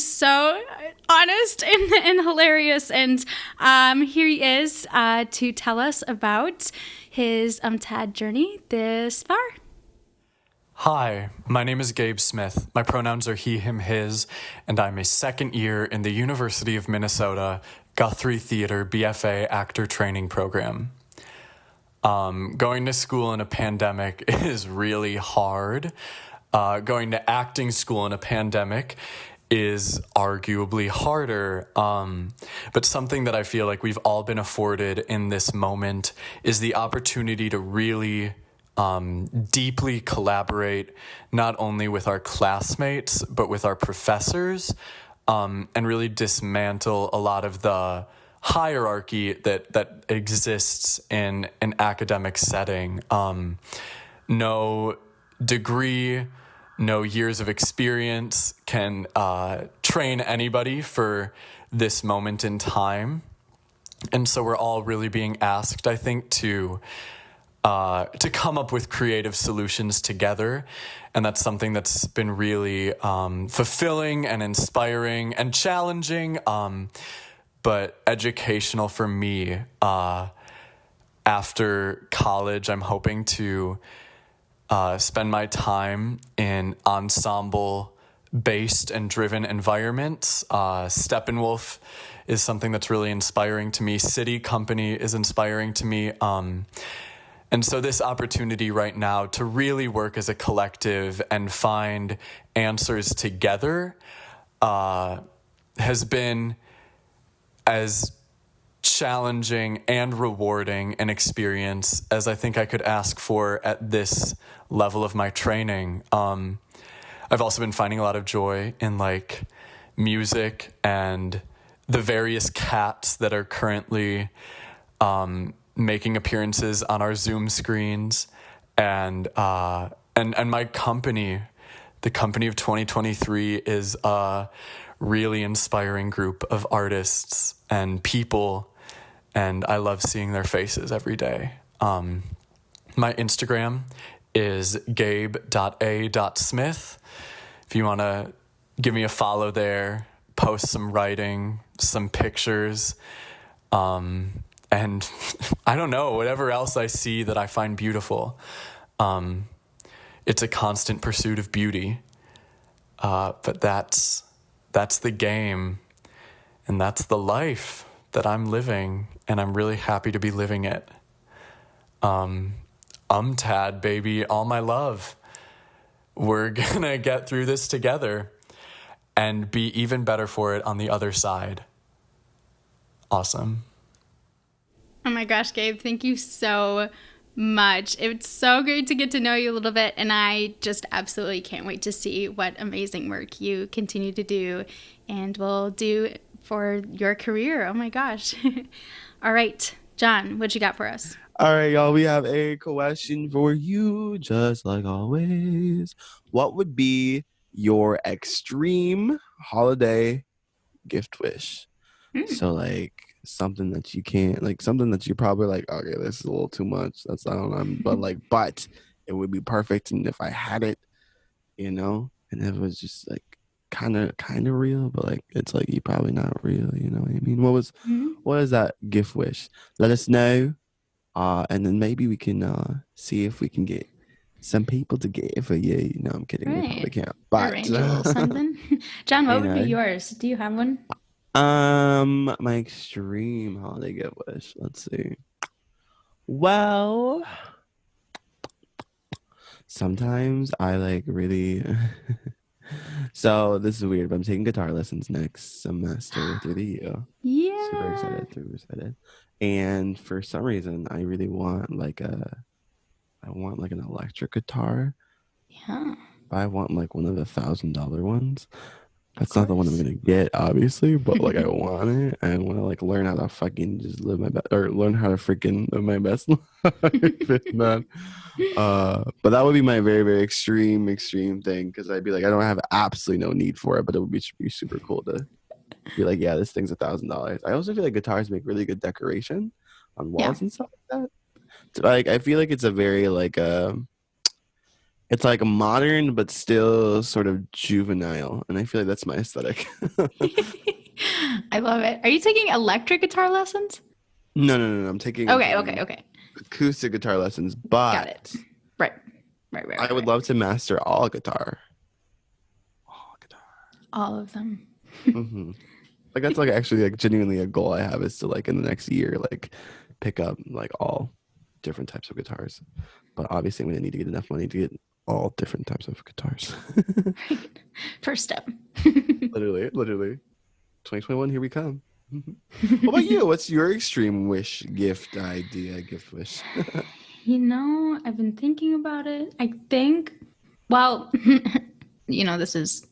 so honest and hilarious. And here he is to tell us about his TAD journey this far. Hi, my name is Gabe Smith. My pronouns are he, him, his, and I'm a second year in the University of Minnesota Guthrie Theater BFA Actor Training Program. Going to school in a pandemic is really hard. Going to acting school in a pandemic is arguably harder. But something that I feel like we've all been afforded in this moment is the opportunity to really deeply collaborate, not only with our classmates, but with our professors, and really dismantle a lot of the hierarchy that exists in an academic setting. No degree, no years of experience can train anybody for this moment in time. And so we're all really being asked, I think, to come up with creative solutions together. And that's something that's been really fulfilling and inspiring and challenging, but educational for me. After college, I'm hoping to spend my time in ensemble-based and driven environments. Steppenwolf is something that's really inspiring to me. City Company is inspiring to me. And so this opportunity right now to really work as a collective and find answers together has been as challenging and rewarding an experience as I think I could ask for at this level of my training. I've also been finding a lot of joy in like music and the various cats that are currently making appearances on our Zoom screens, and my company, the company of 2023, is a really inspiring group of artists and people, and I love seeing their faces every day. My Instagram is gabe.a.smith. If you want to give me a follow there, post some writing, some pictures, and I don't know, whatever else I see that I find beautiful. It's a constant pursuit of beauty. But that's the game, and that's the life that I'm living, and I'm really happy to be living it. Tad, baby, all my love. We're gonna get through this together and be even better for it on the other side. Awesome. Oh my gosh, Gabe, thank you so much. It's so great to get to know you a little bit, and I just absolutely can't wait to see what amazing work you continue to do and will do for your career. Oh my gosh. All right, John, what you got for us? All right, y'all, we have a question for you, just like always. What would be your extreme holiday gift wish? So, like, something that you can't, like, something that you're probably like, okay, this is a little too much. That's, I don't know, but it would be perfect. And if I had it, and it was just like kind of real, but like, it's like, you probably not real, you know what I mean? What is that gift wish? Let us know. And then maybe we can see if we can get some people to get it for you. No, I'm kidding. We probably can't. But arrange a little something. John, what would be yours? Do you have one? my extreme holiday gift wish. Let's see. Well, sometimes I like really. So this is weird, but I'm taking guitar lessons next semester through the year. Yeah. Super excited. And for some reason, I really want I want like an electric guitar. Yeah. I want like one of the $1,000 ones. That's not the one I'm gonna get, obviously, but like I want it. I want to like learn how to fucking just live my best, or learn how to freaking live my best life, man. But that would be my very, very extreme thing, because I'd be like, I don't have absolutely no need for it, but it would be super cool to be like, yeah, this thing's $1,000. I also feel like guitars make really good decoration on walls and stuff like that. So, like, I feel like it's a very like it's like modern but still sort of juvenile, and I feel like that's my aesthetic. I love it. Are you taking electric guitar lessons? No. I'm taking Okay. acoustic guitar lessons, but Got it. Right. I would love to master all guitar. All of them. Mm-hmm. Like that's like actually like genuinely a goal I have is to like in the next year like pick up like all different types of guitars. But obviously I'm gonna need to get enough money to get all different types of guitars. First step. literally 2021, here we come. What about you? What's your extreme wish gift wish? I've been thinking about it. I think, well, this is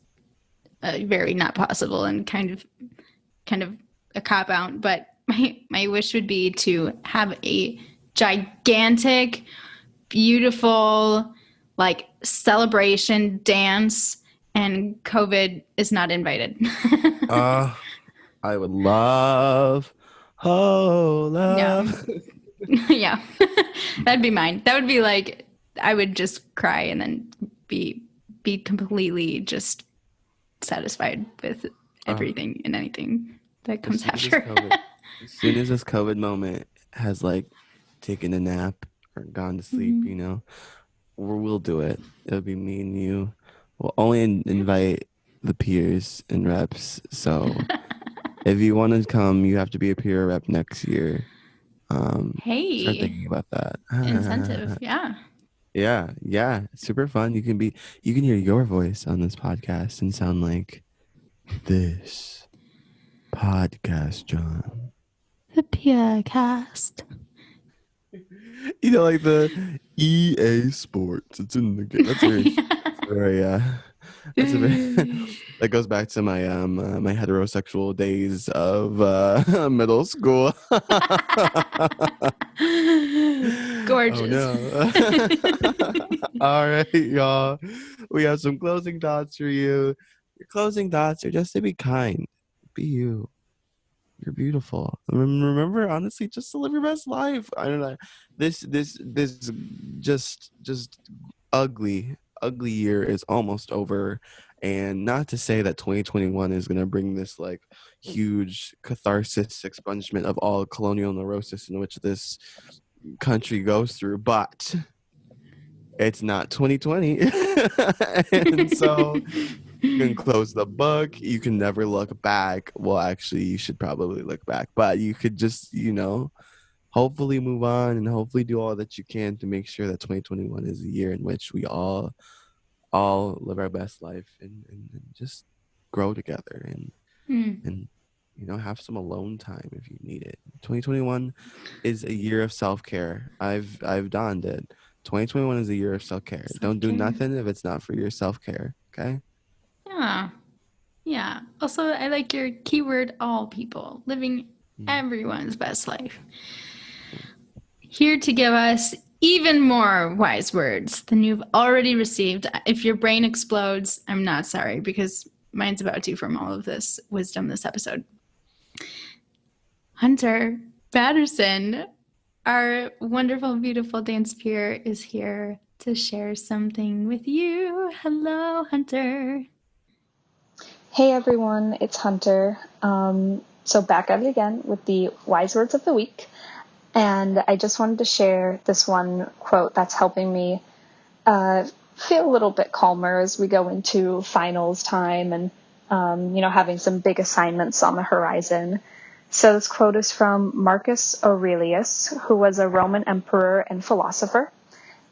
very not possible and kind of a cop out, but my wish would be to have a gigantic, beautiful, like celebration dance, and COVID is not invited. I would love, love. Yeah. That'd be mine. That would be like, I would just cry and then be completely just satisfied with everything and anything that comes after. As soon as this COVID moment has like taken a nap or gone to sleep, we'll do it. It'll be me and you. We'll only invite the peers and reps. So if you want to come, you have to be a peer rep next year. Hey, start thinking about that. Incentive. Yeah. Super fun. You can hear your voice on this podcast and sound like this podcast, John. The Peercast. Like the EA Sports. It's in the game. That's very that's a very that goes back to my my heterosexual days of middle school. Gorgeous. Oh, no. All right, y'all. We have some closing thoughts for you. Your closing thoughts are just to be kind. Be you. You're beautiful. Remember, honestly, just to live your best life. I don't know. This just ugly year is almost over. And not to say that 2021 is going to bring this like huge catharsis expungement of all colonial neurosis in which this country goes through, but it's not 2020. And so you can close the book. You can never look back. Well, actually, you should probably look back, but you could just, hopefully move on and hopefully do all that you can to make sure that 2021 is a year in which we all live our best life and just grow together and have some alone time if you need it. 2021 is a year of self-care. I've donned it. 2021 is a year of self-care. Don't do nothing if it's not for your self-care. Okay. Yeah. Also, I like your keyword, all people, living everyone's best life. Here to give us even more wise words than you've already received. If your brain explodes, I'm not sorry, because mine's about to from all of this wisdom this episode. Hunter Patterson, our wonderful, beautiful dance peer, is here to share something with you. Hello, Hunter. Hey everyone, it's Hunter. So back at it again with the wise words of the week. And I just wanted to share this one quote that's helping me feel a little bit calmer as we go into finals time and, having some big assignments on the horizon. So this quote is from Marcus Aurelius, who was a Roman emperor and philosopher.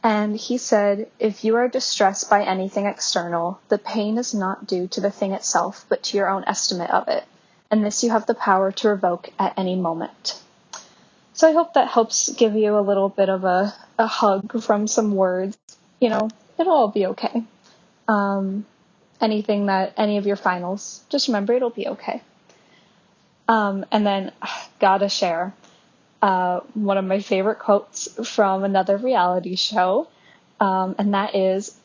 And he said, "If you are distressed by anything external, the pain is not due to the thing itself, but to your own estimate of it. And this you have the power to revoke at any moment." So I hope that helps give you a little bit of a hug from some words. It'll all be okay. Anything that, any of your finals, just remember it'll be okay. And then, gotta share one of my favorite quotes from another reality show, and that is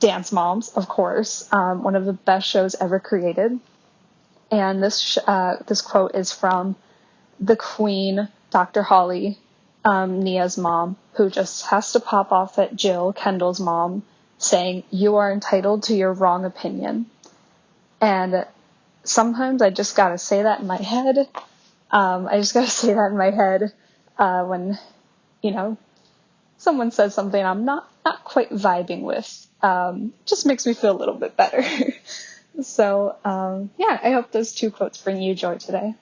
Dance Moms, of course, one of the best shows ever created. And this quote is from the Queen, Dr. Holly, Nia's mom, who just has to pop off at Jill, Kendall's mom, saying, "You are entitled to your wrong opinion." And sometimes I just gotta say that in my head. When, someone says something I'm not quite vibing with, just makes me feel a little bit better. So, yeah, I hope those 2 quotes bring you joy today.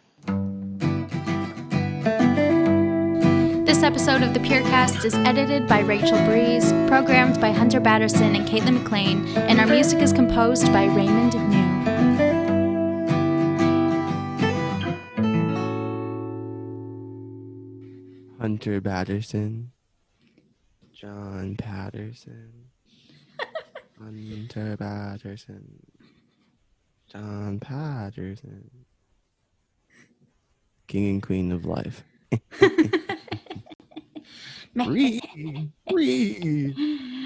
This episode of the Purecast is edited by Rachel Breeze, programmed by Hunter Batterson and Caitlin McLean, and our music is composed by Raymond New. Hunter Batterson. John Patterson. Hunter Patterson. John Patterson. King and Queen of Life. Breathe.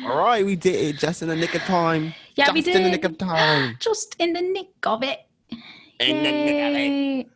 All right, we did it just in the nick of time. Yeah, just we did. in the nick of time. Just in the nick of it. In the nick of it. Yay.